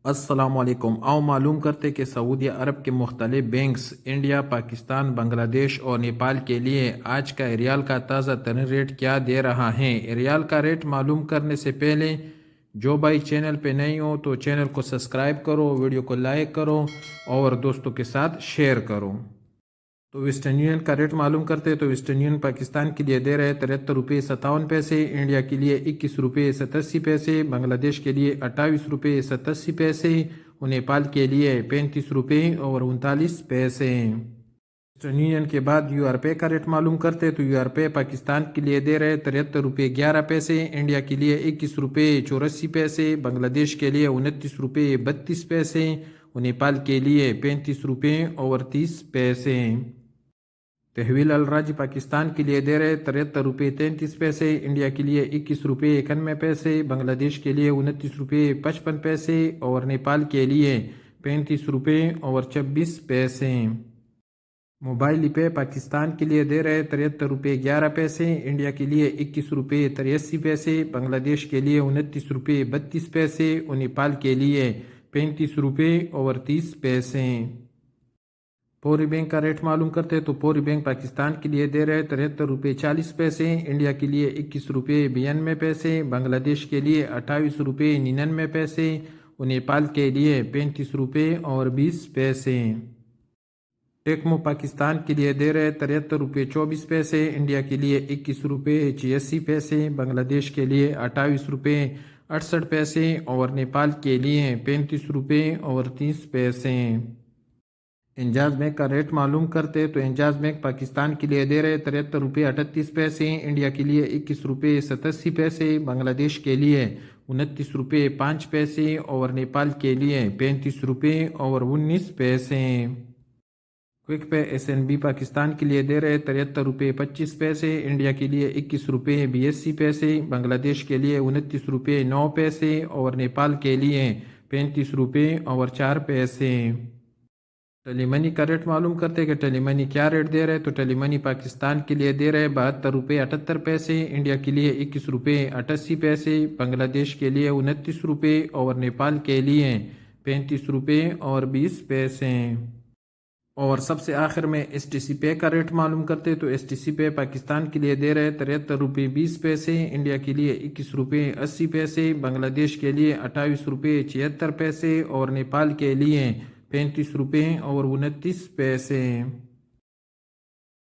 السلام علیکم۔ آؤ معلوم کرتے کہ سعودی عرب کے مختلف بینکس انڈیا، پاکستان، بنگلہ دیش اور نیپال کے لیے آج کا ریال کا تازہ ترین ریٹ کیا دے رہا ہے۔ ریال کا ریٹ معلوم کرنے سے پہلے جو بھائی چینل پہ نہیں ہو تو چینل کو سبسکرائب کرو، ویڈیو کو لائک کرو اور دوستوں کے ساتھ شیئر کرو۔ تو ویسٹرن یونین کا ریٹ معلوم کرتے تو ویسٹرن یونین پاکستان کے لیے دے رہے 73 روپے 57 پیسے، انڈیا کے لیے 21 روپے 87 پیسے، بنگلہ دیش کے لیے 28 روپے 87 پیسے اور نیپال کے لیے 35 روپے اور 39 پیسے۔ ویسٹرن یونین کے بعد یو آر پے کا ریٹ معلوم کرتے تو یو آر پے پاکستان کے لیے دے رہے 73 روپے 11 پیسے، انڈیا کے لیے 21 روپے 84 پیسے، بنگلہ دیش کے لیے 29 روپے 32 پیسے اور نیپال کے لیے 35 روپے اور 30 پیسے۔ تحویل الراجی پاکستان کے لیے دے رہے 73 روپے 33 پیسے، انڈیا کے لیے 21 روپے 91 پیسے، بنگلہ دیش کے لیے 29 روپے 55 پیسے اور نیپال کے لیے 35 روپے اور 26 پیسے۔ موبائل پے پاکستان کے لیے دے رہے 73 روپے 11 پیسے، انڈیا کے لیے 21 روپے 83 پیسے، بنگلہ دیش کے لیے 29 روپے 32 پیسے اور نیپال کے لیے 35 روپے اور 30 پیسے۔ پوری بینک کا ریٹ معلوم کرتے تو پوری بینک پاکستان کے لیے دے رہے 73 روپے 40 پیسے، انڈیا کے لیے 21 روپے 92 پیسے، بنگلہ دیش کے لیے 28 روپے 99 پیسے اور نیپال کے لیے 35 روپے اور 20 پیسے۔ ٹیکمو پاکستان کے لیے دے رہے 73 روپے 24 پیسے، انڈیا کے لیے 21 روپے 86 پیسے، بنگلہ دیش کے لیے 28 روپے 68 پیسے اور نیپال کے لیے 35 روپے اور 30 پیسے۔ انجاز بینک کا ریٹ معلوم کرتے تو انجاز بینک پاکستان کے لیے دے رہے 73 روپے 38 پیسے، انڈیا کے لیے 21 روپے 87 پیسے، بنگلہ دیش کے لیے 29 روپے 5 پیسے اور نیپال کے لیے 35 روپے اور 19 پیسے۔ Quick pay S N B Pakistan کے لیے دے رہے 73 روپے 25 پیسے، انڈیا کے لیے 21 روپے 82 پیسے، بنگلہ دیش کے لیے 29 روپے 9 پیسے اور نیپال کے لیے 35 روپے اور 4 پیسے۔ ٹیلی منی کا ریٹ معلوم کرتے کہ ٹیلی منی کیا ریٹ دے رہے تو ٹیلی منی پاکستان کے لیے دے رہے 72 روپے 78 پیسے، انڈیا کے لیے 21 روپے 88 پیسے، بنگلہ دیش کے لیے 29 روپے اور نیپال کے لیے 35 روپے اور 20 پیسے۔ اور سب سے آخر میں ایس ٹی سی پے کا ریٹ معلوم کرتے تو ایس ٹی سی پے پاکستان کے لیے دے رہے 73 روپے 20 پیسے، انڈیا کے لیے 21 روپے 80 پیسے، بنگلہ دیش کے لیے 28 روپے 76 پیسے اور نیپال کے لیے 35 روپے اور 29 پیسے۔